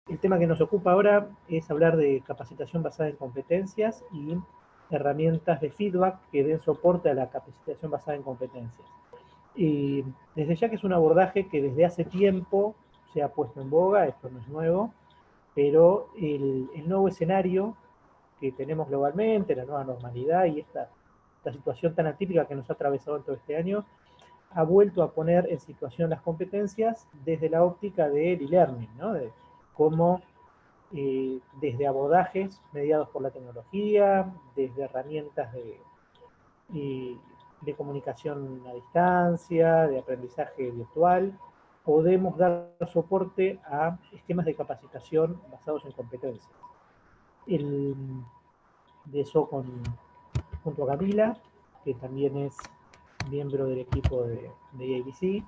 El tema que nos ocupa ahora es hablar de capacitación basada en competencias y herramientas de feedback que den soporte a la capacitación basada en competencias. Y desde ya que es un abordaje que desde hace tiempo se ha puesto en boga, esto no es nuevo, pero el nuevo escenario que tenemos globalmente, la nueva normalidad y esta situación tan atípica que nos ha atravesado en todo este año, ha vuelto a poner en situación las competencias desde la óptica del e-learning, ¿no? De cómo desde abordajes mediados por la tecnología, desde herramientas de comunicación a distancia, de aprendizaje virtual, podemos dar soporte a esquemas de capacitación basados en competencias. De eso junto a Camila, que también es miembro del equipo de ABC,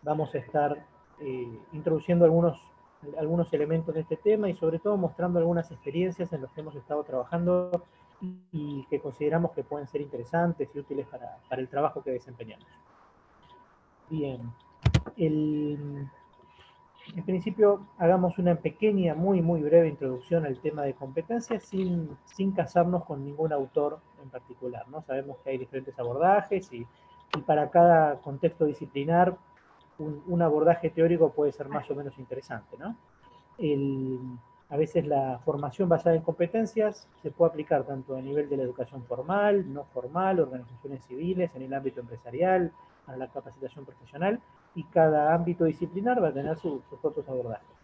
vamos a estar introduciendo algunos elementos de este tema y sobre todo mostrando algunas experiencias en las que hemos estado trabajando y que consideramos que pueden ser interesantes y útiles para el trabajo que desempeñamos. Bien, en principio hagamos una pequeña, muy breve introducción al tema de competencias sin casarnos con ningún autor en particular, ¿no? Sabemos que hay diferentes abordajes y para cada contexto disciplinar un abordaje teórico puede ser más o menos interesante, ¿no? A veces la formación basada en competencias se puede aplicar tanto a nivel de la educación formal, no formal, organizaciones civiles, en el ámbito empresarial, a la capacitación profesional, y cada ámbito disciplinar va a tener sus propios abordajes.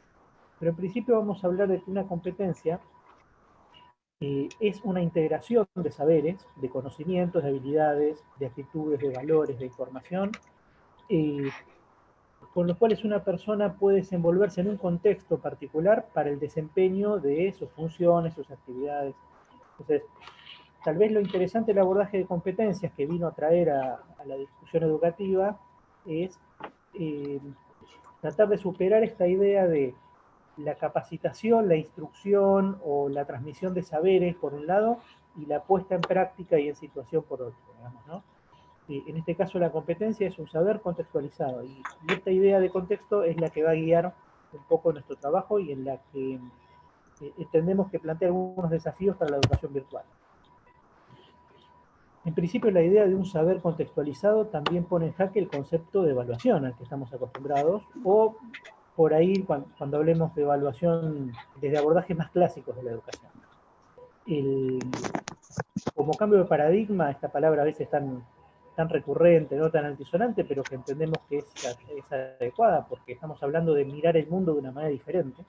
Pero en principio vamos a hablar de que una competencia es una integración de saberes, de conocimientos, de habilidades, de actitudes, de valores, de información, con los cuales una persona puede desenvolverse en un contexto particular para el desempeño de sus funciones, sus actividades. Entonces, tal vez lo interesante del abordaje de competencias que vino a traer a la discusión educativa es tratar de superar esta idea de la capacitación, la instrucción o la transmisión de saberes por un lado y la puesta en práctica y en situación por otro, digamos, ¿no? En este caso la competencia es un saber contextualizado y esta idea de contexto es la que va a guiar un poco nuestro trabajo y en la que entendemos que plantea algunos desafíos para la educación virtual. En principio la idea de un saber contextualizado también pone en jaque el concepto de evaluación al que estamos acostumbrados o por ahí cuando hablemos de evaluación desde abordajes más clásicos de la educación. Como cambio de paradigma, esta palabra a veces tan recurrente, no tan altisonante, pero que entendemos que es adecuada porque estamos hablando de mirar el mundo de una manera diferente,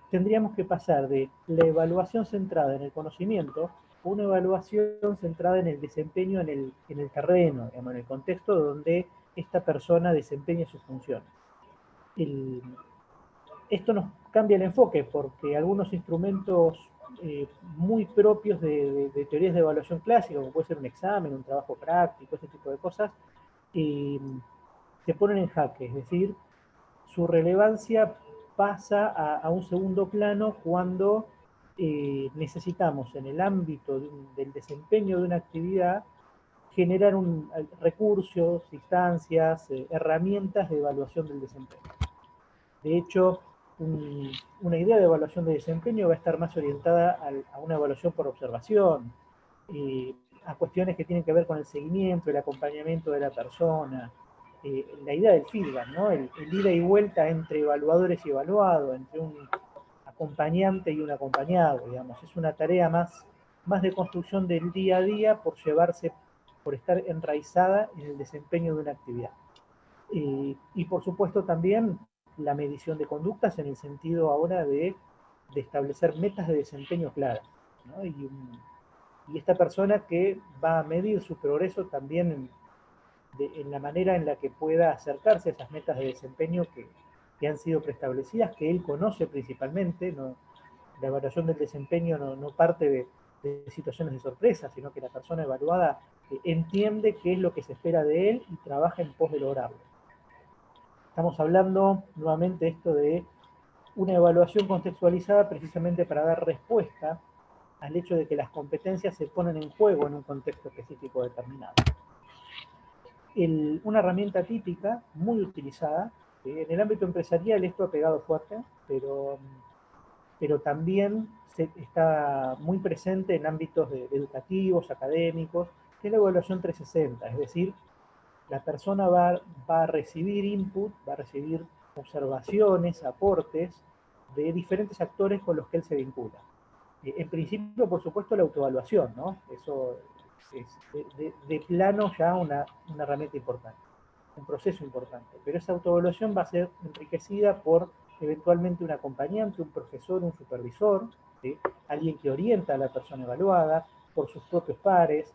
tendríamos que pasar de la evaluación centrada en el conocimiento a una evaluación centrada en el desempeño en el terreno, digamos, en el contexto donde esta persona desempeña sus funciones. Esto nos cambia el enfoque porque algunos instrumentos muy propios de teorías de evaluación clásica, como puede ser un examen, un trabajo práctico, ese tipo de cosas, se ponen en jaque, es decir, su relevancia pasa a un segundo plano cuando necesitamos en el ámbito del desempeño de una actividad generar recursos, instancias, herramientas de evaluación del desempeño. De hecho, una idea de evaluación de desempeño va a estar más orientada a una evaluación por observación, a cuestiones que tienen que ver con el seguimiento, el acompañamiento de la persona, la idea del feedback, ¿no? El ida y vuelta entre evaluadores y evaluado, entre un acompañante y un acompañado, digamos. Es una tarea más de construcción del día a día por estar enraizada en el desempeño de una actividad. Y por supuesto también la medición de conductas en el sentido ahora de establecer metas de desempeño claras, ¿no? Y esta persona que va a medir su progreso también en la manera en la que pueda acercarse a esas metas de desempeño que han sido preestablecidas, que él conoce principalmente. No, la evaluación del desempeño no parte de situaciones de sorpresa, sino que la persona evaluada entiende qué es lo que se espera de él y trabaja en pos de lograrlo. Estamos hablando nuevamente esto de una evaluación contextualizada precisamente para dar respuesta al hecho de que las competencias se ponen en juego en un contexto específico determinado. Una herramienta típica, muy utilizada, En el ámbito empresarial esto ha pegado fuerte, pero también está muy presente en ámbitos educativos, académicos, que es la evaluación 360, es decir, la persona va a recibir input, va a recibir observaciones, aportes de diferentes actores con los que él se vincula. En principio, por supuesto, la autoevaluación, ¿no? Eso es de plano ya una herramienta importante, un proceso importante. Pero esa autoevaluación va a ser enriquecida por eventualmente un acompañante, un profesor, un supervisor, ¿sí? Alguien que orienta a la persona evaluada, por sus propios pares,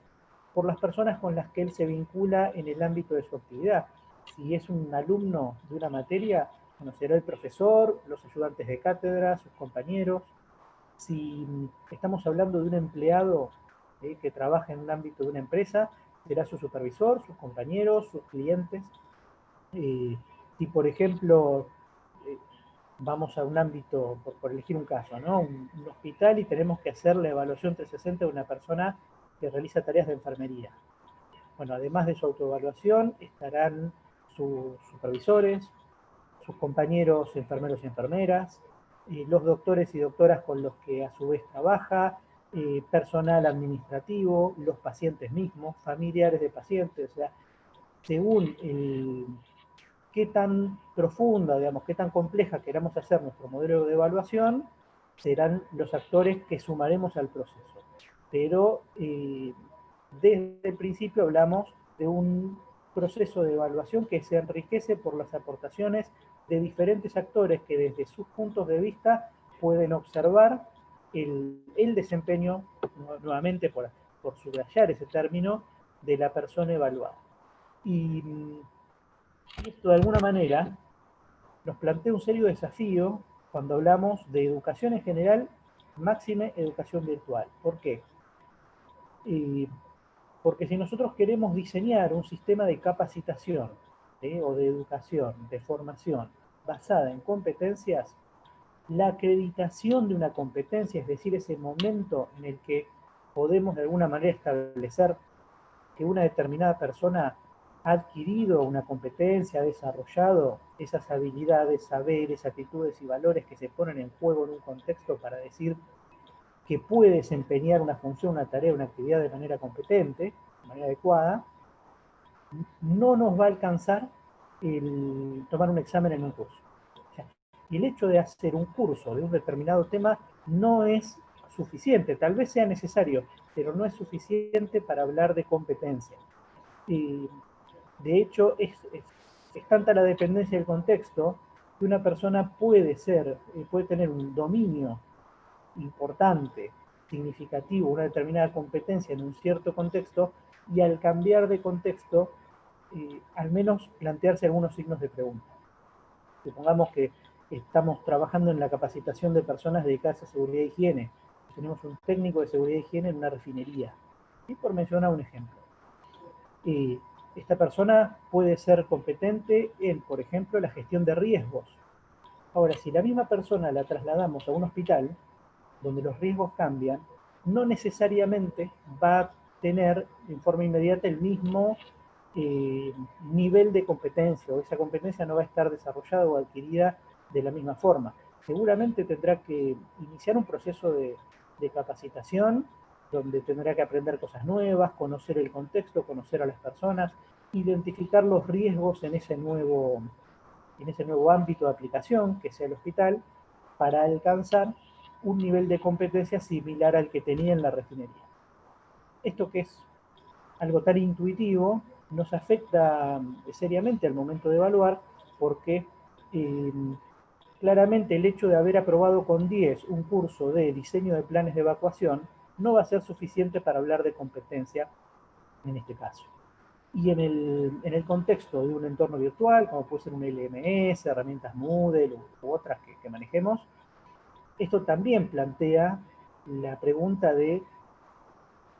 por las personas con las que él se vincula en el ámbito de su actividad. Si es un alumno de una materia, conocerá el profesor, los ayudantes de cátedra, sus compañeros. Si estamos hablando de un empleado que trabaja en un ámbito de una empresa, será su supervisor, sus compañeros, sus clientes. Si, por ejemplo, eh, vamos a un ámbito, por elegir un caso, ¿no? Un hospital y tenemos que hacer la evaluación 360 de una persona que realiza tareas de enfermería. Bueno, además de su autoevaluación, estarán sus supervisores, sus compañeros enfermeros y enfermeras, los doctores y doctoras con los que a su vez trabaja, personal administrativo, los pacientes mismos, familiares de pacientes, o sea, según qué tan profunda, digamos, qué tan compleja queramos hacer nuestro modelo de evaluación, serán los actores que sumaremos al proceso. Pero desde el principio hablamos de un proceso de evaluación que se enriquece por las aportaciones de diferentes actores que desde sus puntos de vista pueden observar el desempeño, nuevamente por subrayar ese término, de la persona evaluada. Y esto de alguna manera nos plantea un serio desafío cuando hablamos de educación en general, máxime educación virtual. ¿Por qué? Porque si nosotros queremos diseñar un sistema de capacitación o de educación, de formación, basada en competencias, la acreditación de una competencia, es decir, ese momento en el que podemos de alguna manera establecer que una determinada persona ha adquirido una competencia, ha desarrollado esas habilidades, saberes, actitudes y valores que se ponen en juego en un contexto para decir que puede desempeñar una función, una tarea, una actividad de manera competente, de manera adecuada, no nos va a alcanzar el tomar un examen en un curso. O sea, y el hecho de hacer un curso de un determinado tema no es suficiente, tal vez sea necesario, pero no es suficiente para hablar de competencia. De hecho, es tanta la dependencia del contexto que una persona puede tener un dominio importante, significativo, una determinada competencia en un cierto contexto, y al cambiar de contexto, al menos plantearse algunos signos de pregunta. Supongamos que estamos trabajando en la capacitación de personas dedicadas a seguridad e higiene. Tenemos un técnico de seguridad e higiene en una refinería. Y por mencionar un ejemplo. Esta persona puede ser competente en, por ejemplo, la gestión de riesgos. Ahora, si la misma persona la trasladamos a un hospital, donde los riesgos cambian, no necesariamente va a tener en forma inmediata el mismo nivel de competencia, o esa competencia no va a estar desarrollada o adquirida de la misma forma. Seguramente tendrá que iniciar un proceso de capacitación donde tendrá que aprender cosas nuevas, conocer el contexto, conocer a las personas, identificar los riesgos en ese nuevo ámbito de aplicación, que sea el hospital, para alcanzar un nivel de competencia similar al que tenía en la refinería. Esto, que es algo tan intuitivo, nos afecta seriamente al momento de evaluar, porque claramente el hecho de haber aprobado con 10 un curso de diseño de planes de evacuación no va a ser suficiente para hablar de competencia en este caso. Y en el contexto de un entorno virtual, como puede ser un LMS, herramientas Moodle u otras que manejemos, esto también plantea la pregunta de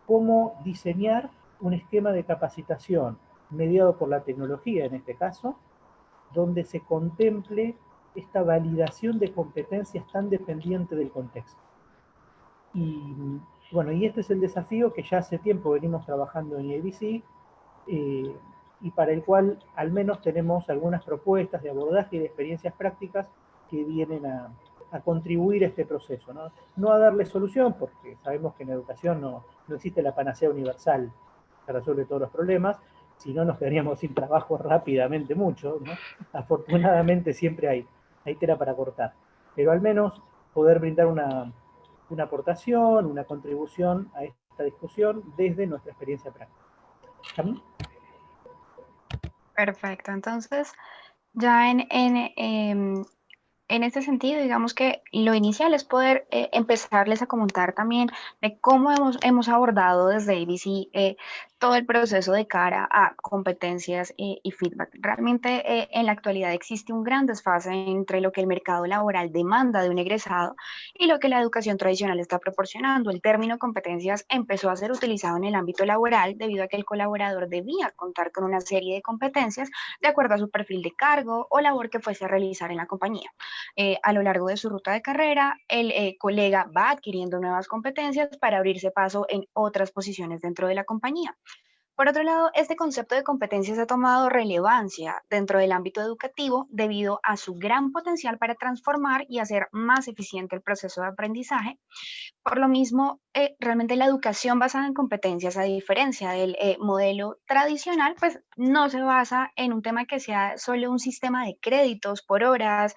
cómo diseñar un esquema de capacitación mediado por la tecnología, en este caso, donde se contemple esta validación de competencias tan dependiente del contexto. Y bueno, y este es el desafío que ya hace tiempo venimos trabajando en IABC, y para el cual al menos tenemos algunas propuestas de abordaje y de experiencias prácticas que vienen a contribuir a este proceso, ¿no? No a darle solución, porque sabemos que en educación no existe la panacea universal que resuelve todos los problemas, si no nos quedaríamos sin trabajo rápidamente mucho, ¿no? Afortunadamente siempre hay tela para cortar, pero al menos poder brindar una aportación, una contribución a esta discusión desde nuestra experiencia práctica. ¿Cami? Perfecto, entonces ya en este sentido, digamos que lo inicial es poder empezarles a comentar también de cómo hemos abordado desde ABC todo el proceso de cara a competencias y feedback. Realmente en la actualidad existe un gran desfase entre lo que el mercado laboral demanda de un egresado y lo que la educación tradicional está proporcionando. El término competencias empezó a ser utilizado en el ámbito laboral debido a que el colaborador debía contar con una serie de competencias de acuerdo a su perfil de cargo o labor que fuese a realizar en la compañía. A lo largo de su ruta de carrera, el colega va adquiriendo nuevas competencias para abrirse paso en otras posiciones dentro de la compañía. Por otro lado, este concepto de competencias ha tomado relevancia dentro del ámbito educativo debido a su gran potencial para transformar y hacer más eficiente el proceso de aprendizaje. Por lo mismo, realmente la educación basada en competencias, a diferencia del modelo tradicional, pues no se basa en un tema que sea solo un sistema de créditos por horas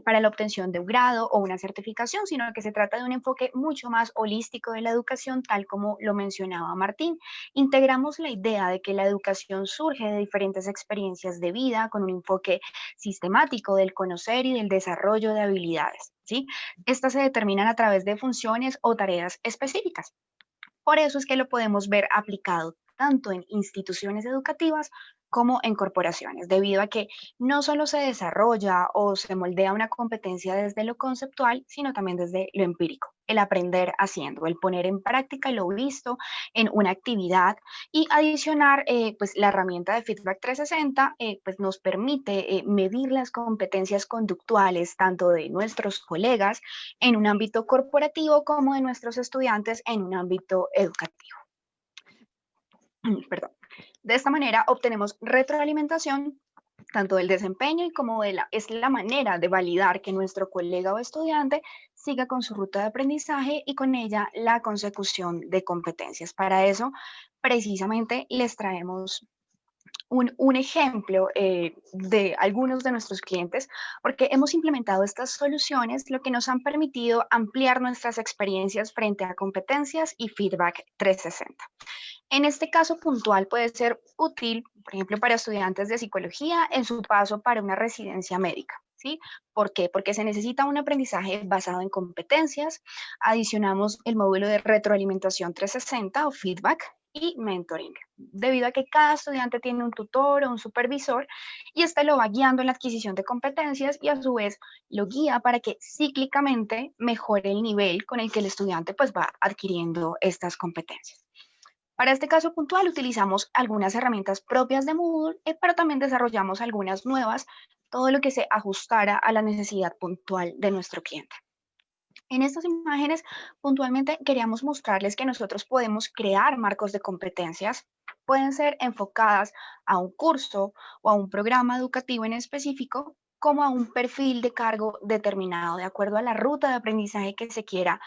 para la obtención de un grado o una certificación, sino que se trata de un enfoque mucho más holístico de la educación, tal como lo mencionaba Martín. Integramos la idea de que la educación surge de diferentes experiencias de vida con un enfoque sistemático del conocer y del desarrollo de habilidades, ¿sí? Estas se determinan a través de funciones o tareas específicas. Por eso es que lo podemos ver aplicado tanto en instituciones educativas como en corporaciones, debido a que no solo se desarrolla o se moldea una competencia desde lo conceptual, sino también desde lo empírico, el aprender haciendo, el poner en práctica lo visto en una actividad y adicionar pues la herramienta de Feedback 360 pues nos permite medir las competencias conductuales tanto de nuestros colegas en un ámbito corporativo como de nuestros estudiantes en un ámbito educativo. Perdón. De esta manera obtenemos retroalimentación tanto del desempeño y como es la manera de validar que nuestro colega o estudiante siga con su ruta de aprendizaje y con ella la consecución de competencias. Para eso, precisamente, les traemos un ejemplo de algunos de nuestros clientes, porque hemos implementado estas soluciones, lo que nos han permitido ampliar nuestras experiencias frente a competencias y feedback 360. En este caso puntual puede ser útil, por ejemplo, para estudiantes de psicología en su paso para una residencia médica. ¿Sí? ¿Por qué? Porque se necesita un aprendizaje basado en competencias, adicionamos el módulo de retroalimentación 360 o feedback y mentoring, debido a que cada estudiante tiene un tutor o un supervisor y este lo va guiando en la adquisición de competencias y a su vez lo guía para que cíclicamente mejore el nivel con el que el estudiante pues va adquiriendo estas competencias. Para este caso puntual utilizamos algunas herramientas propias de Moodle, pero también desarrollamos algunas nuevas, todo lo que se ajustara a la necesidad puntual de nuestro cliente. En estas imágenes, puntualmente queríamos mostrarles que nosotros podemos crear marcos de competencias, pueden ser enfocadas a un curso o a un programa educativo en específico, como a un perfil de cargo determinado, de acuerdo a la ruta de aprendizaje que se quiera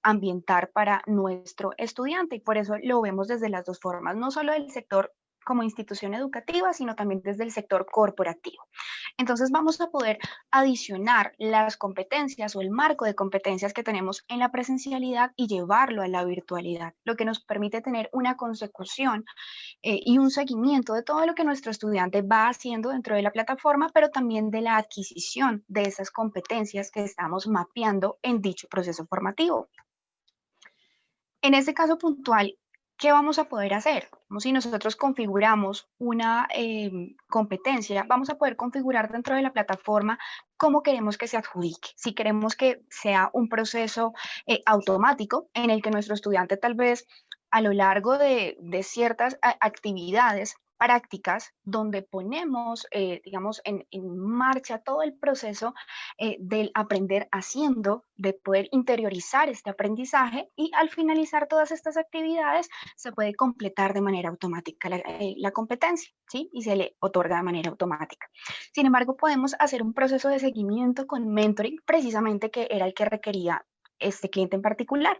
ambientar para nuestro estudiante. Y por eso lo vemos desde las dos formas, no solo del sector como institución educativa, sino también desde el sector corporativo. Entonces vamos a poder adicionar las competencias o el marco de competencias que tenemos en la presencialidad y llevarlo a la virtualidad, lo que nos permite tener una consecución y un seguimiento de todo lo que nuestro estudiante va haciendo dentro de la plataforma, pero también de la adquisición de esas competencias que estamos mapeando en dicho proceso formativo. En este caso puntual, ¿qué vamos a poder hacer? Como si nosotros configuramos una competencia, vamos a poder configurar dentro de la plataforma cómo queremos que se adjudique. Si queremos que sea un proceso automático en el que nuestro estudiante tal vez a lo largo de ciertas actividades prácticas donde ponemos, digamos, en marcha todo el proceso del aprender haciendo, de poder interiorizar este aprendizaje y al finalizar todas estas actividades se puede completar de manera automática la competencia, ¿sí? Y se le otorga de manera automática. Sin embargo, podemos hacer un proceso de seguimiento con mentoring, precisamente que era el que requería este cliente en particular.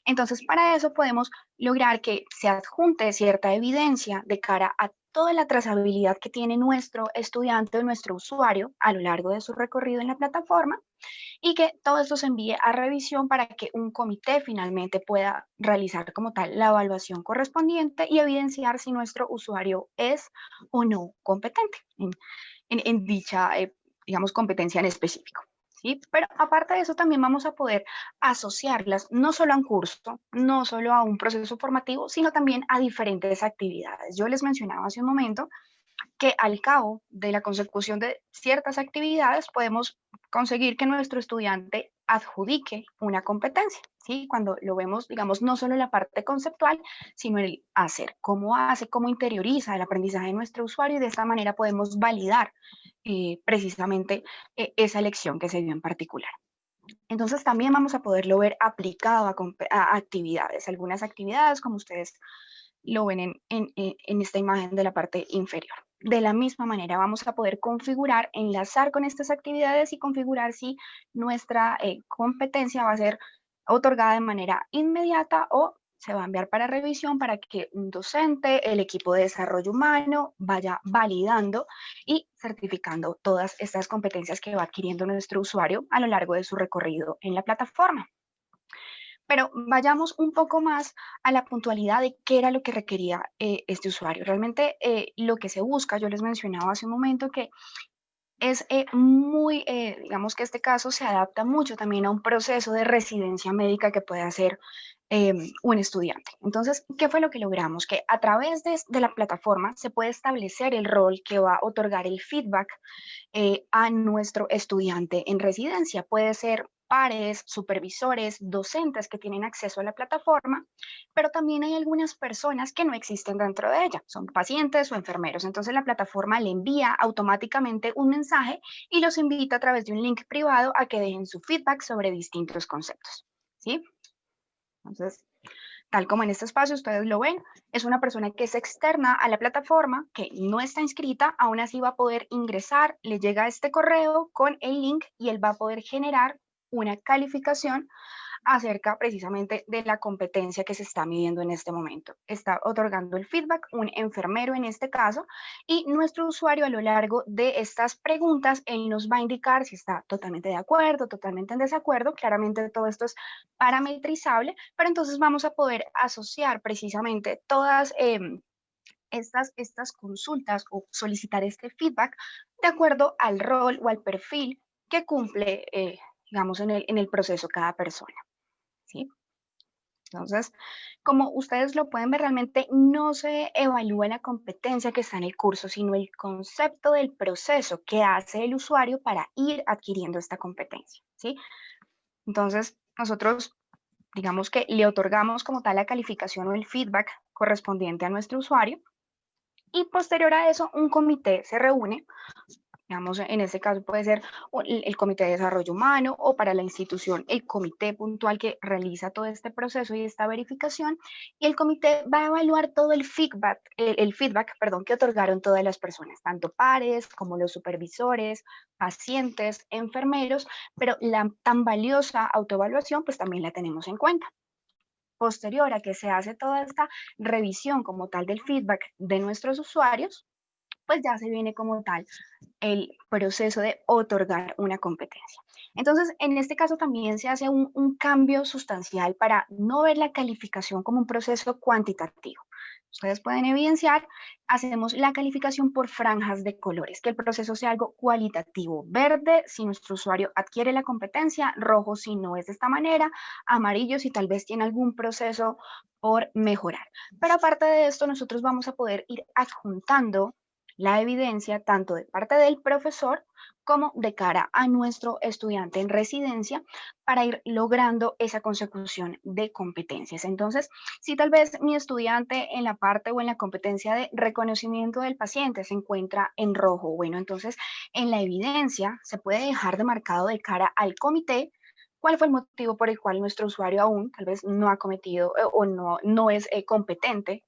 Entonces, para eso podemos lograr que se adjunte cierta evidencia de cara a toda la trazabilidad que tiene nuestro estudiante o nuestro usuario a lo largo de su recorrido en la plataforma y que todo esto se envíe a revisión para que un comité finalmente pueda realizar como tal la evaluación correspondiente y evidenciar si nuestro usuario es o no competente en dicha, digamos, competencia en específico. ¿Sí? Pero aparte de eso, también vamos a poder asociarlas no solo a un curso, no solo a un proceso formativo, sino también a diferentes actividades. Yo les mencionaba hace un momento que al cabo de la consecución de ciertas actividades podemos conseguir que nuestro estudiante adjudique una competencia, ¿sí? Cuando lo vemos, digamos, no solo la parte conceptual, sino el hace, cómo interioriza el aprendizaje de nuestro usuario y de esta manera podemos validar precisamente esa lección que se dio en particular. Entonces también vamos a poderlo ver aplicado a actividades, algunas actividades como ustedes lo ven en esta imagen de la parte inferior. De la misma manera vamos a poder configurar, enlazar con estas actividades y configurar si nuestra competencia va a ser otorgada de manera inmediata o se va a enviar para revisión para que un docente, el equipo de desarrollo humano vaya validando y certificando todas estas competencias que va adquiriendo nuestro usuario a lo largo de su recorrido en la plataforma. Pero vayamos un poco más a la puntualidad de qué era lo que requería este usuario. Realmente lo que se busca, yo les mencionaba hace un momento que es digamos que este caso se adapta mucho también a un proceso de residencia médica que puede hacer un estudiante. Entonces, ¿qué fue lo que logramos? Que a través de la plataforma se puede establecer el rol que va a otorgar el feedback a nuestro estudiante en residencia. Puede ser pares, supervisores, docentes que tienen acceso a la plataforma, pero también hay algunas personas que no existen dentro de ella, son pacientes o enfermeros. Entonces la plataforma le envía automáticamente un mensaje y los invita a través de un link privado a que dejen su feedback sobre distintos conceptos, ¿sí? Entonces, tal como en este espacio ustedes lo ven, es una persona que es externa a la plataforma, que no está inscrita, aún así va a poder ingresar, le llega este correo con el link y él va a poder generar una calificación acerca precisamente de la competencia que se está midiendo en este momento. Está otorgando el feedback un enfermero en este caso y nuestro usuario a lo largo de estas preguntas, él nos va a indicar si está totalmente de acuerdo, totalmente en desacuerdo. Claramente todo esto es parametrizable, pero entonces vamos a poder asociar precisamente todas estas consultas o solicitar este feedback de acuerdo al rol o al perfil que cumple, digamos, en el proceso cada persona. ¿Sí? Entonces, como ustedes lo pueden ver, realmente no se evalúa la competencia que está en el curso, sino el concepto del proceso que hace el usuario para ir adquiriendo esta competencia, ¿sí? Entonces, nosotros, digamos que le otorgamos como tal la calificación o el feedback correspondiente a nuestro usuario y posterior a eso un comité se reúne. Digamos, en este caso puede ser el Comité de Desarrollo Humano o para la institución el comité puntual que realiza todo este proceso y esta verificación. Y el comité va a evaluar todo el feedback, perdón, que otorgaron todas las personas, tanto pares como los supervisores, pacientes, enfermeros, pero la tan valiosa autoevaluación pues también la tenemos en cuenta. Posterior a que se hace toda esta revisión como tal del feedback de nuestros usuarios, pues ya se viene como tal el proceso de otorgar una competencia. Entonces, en este caso también se hace un cambio sustancial para no ver la calificación como un proceso cuantitativo. Ustedes pueden evidenciar, hacemos la calificación por franjas de colores, que el proceso sea algo cualitativo. Verde si nuestro usuario adquiere la competencia, rojo si no es de esta manera, amarillo si tal vez tiene algún proceso por mejorar. Pero aparte de esto, nosotros vamos a poder ir adjuntando la evidencia tanto de parte del profesor como de cara a nuestro estudiante en residencia para ir logrando esa consecución de competencias. Entonces, si tal vez mi estudiante en la parte o en la competencia de reconocimiento del paciente se encuentra en rojo, bueno, entonces en la evidencia se puede dejar demarcado de cara al comité cuál fue el motivo por el cual nuestro usuario aún tal vez no ha cometido o no es competente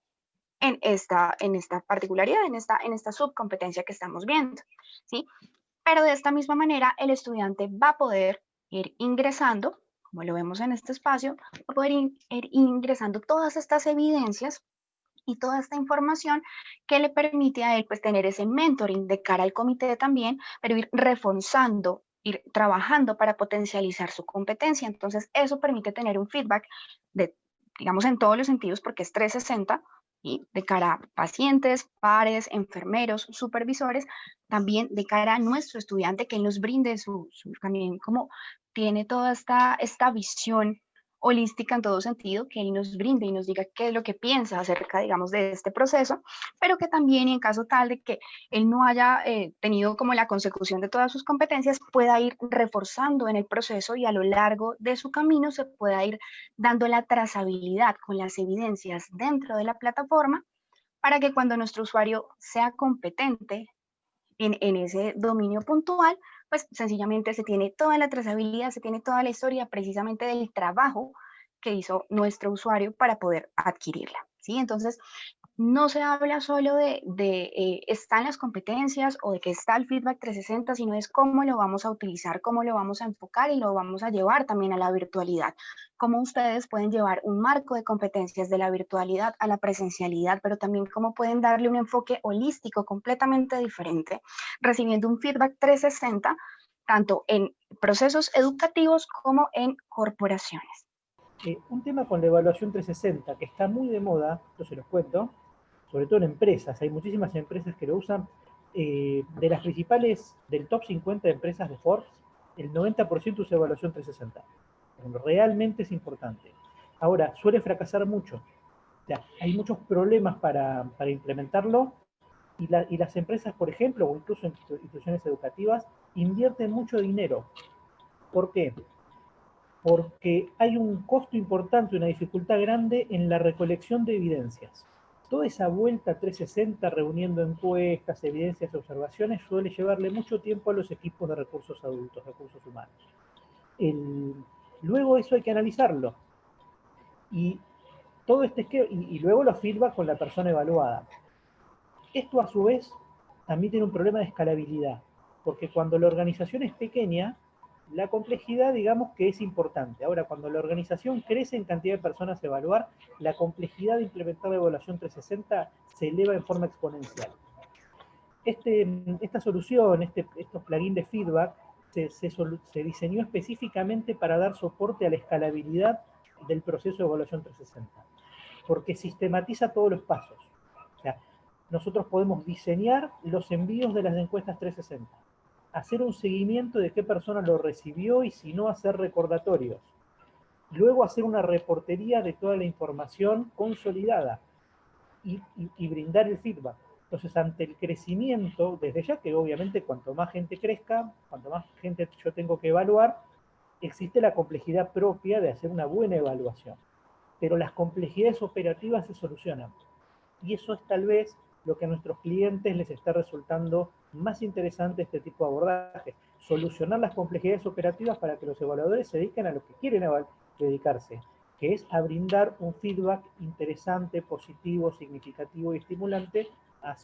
en esta particularidad, en esta subcompetencia que estamos viendo, ¿sí? Pero de esta misma manera, el estudiante va a poder ir ingresando, como lo vemos en este espacio, va a poder ir ingresando todas estas evidencias y toda esta información que le permite a él pues tener ese mentoring de cara al comité también, pero ir reforzando, ir trabajando para potencializar su competencia. Entonces, eso permite tener un feedback de, digamos, en todos los sentidos, porque es 360, y de cara a pacientes, pares, enfermeros, supervisores, también de cara a nuestro estudiante que nos brinde también como tiene toda esta visión holística en todo sentido, que él nos brinde y nos diga qué es lo que piensa acerca, digamos, de este proceso, pero que también en caso tal de que él no haya tenido como la consecución de todas sus competencias, pueda ir reforzando en el proceso y a lo largo de su camino se pueda ir dando la trazabilidad con las evidencias dentro de la plataforma para que cuando nuestro usuario sea competente en ese dominio puntual, pues sencillamente se tiene toda la trazabilidad, se tiene toda la historia precisamente del trabajo que hizo nuestro usuario para poder adquirirla, ¿sí? Entonces, no se habla solo de están las competencias o de que está el feedback 360, sino es cómo lo vamos a utilizar, cómo lo vamos a enfocar y lo vamos a llevar también a la virtualidad. Cómo ustedes pueden llevar un marco de competencias de la virtualidad a la presencialidad, pero también cómo pueden darle un enfoque holístico completamente diferente, recibiendo un feedback 360, tanto en procesos educativos como en corporaciones. Un tema con la evaluación 360 que está muy de moda, yo se los cuento, sobre todo en empresas, hay muchísimas empresas que lo usan. De las principales, del top 50 de empresas de Forbes, el 90% usa evaluación 360. Realmente es importante. Ahora, suele fracasar mucho. O sea, hay muchos problemas para implementarlo y las empresas, por ejemplo, o incluso instituciones educativas, invierten mucho dinero. ¿Por qué? Porque hay un costo importante, una dificultad grande en la recolección de evidencias. Toda esa vuelta 360 reuniendo encuestas, evidencias, observaciones, suele llevarle mucho tiempo a los equipos de recursos adultos, recursos humanos. Luego eso hay que analizarlo. Y todo y luego los feedback con la persona evaluada. Esto a su vez también tiene un problema de escalabilidad, porque cuando la organización es pequeña, la complejidad, digamos que es importante. Ahora, cuando la organización crece en cantidad de personas a evaluar, la complejidad de implementar la evaluación 360 se eleva en forma exponencial. Esta solución, estos plugins de feedback, se diseñó específicamente para dar soporte a la escalabilidad del proceso de evaluación 360, porque sistematiza todos los pasos. O sea, nosotros podemos diseñar los envíos de las encuestas 360, hacer un seguimiento de qué persona lo recibió y si no, hacer recordatorios. Luego hacer una reportería de toda la información consolidada y brindar el feedback. Entonces, ante el crecimiento, desde ya que obviamente cuanto más gente crezca, cuanto más gente yo tengo que evaluar, existe la complejidad propia de hacer una buena evaluación. Pero las complejidades operativas se solucionan. Y eso es tal vez lo que a nuestros clientes les está resultando más interesante este tipo de abordaje. Solucionar las complejidades operativas para que los evaluadores se dediquen a lo que quieren dedicarse, que es a brindar un feedback interesante, positivo, significativo y estimulante a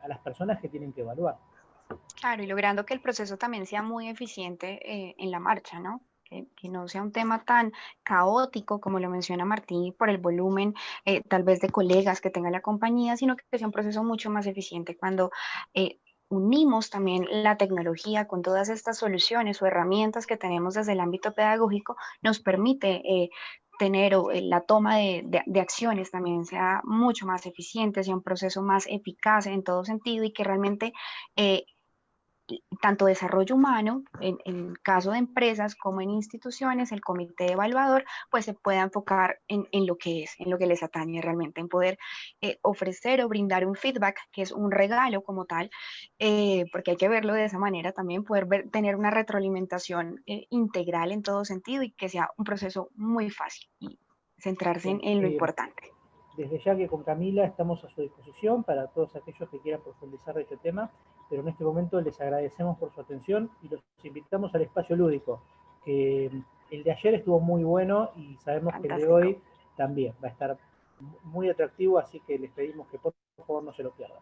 las personas que tienen que evaluar. Claro, y logrando que el proceso también sea muy eficiente en la marcha, ¿no? Que no sea un tema tan caótico como lo menciona Martín por el volumen tal vez de colegas que tenga la compañía, sino que sea un proceso mucho más eficiente cuando unimos también la tecnología con todas estas soluciones o herramientas que tenemos desde el ámbito pedagógico, nos permite tener la toma de acciones también sea mucho más eficiente, sea un proceso más eficaz en todo sentido y que realmente tanto desarrollo humano, en caso de empresas como en instituciones, el comité evaluador, pues se pueda enfocar en lo que es, en lo que les atañe realmente, en poder ofrecer o brindar un feedback, que es un regalo como tal, porque hay que verlo de esa manera también, poder tener una retroalimentación integral en todo sentido y que sea un proceso muy fácil y centrarse Bien, en lo importante. desde ya que con Camila estamos a su disposición para todos aquellos que quieran profundizar de este tema, pero en este momento les agradecemos por su atención y los invitamos al espacio lúdico, que el de ayer estuvo muy bueno y sabemos que el de Fantástico. hoy también va a estar muy atractivo, así que les pedimos que por favor no se lo pierdan.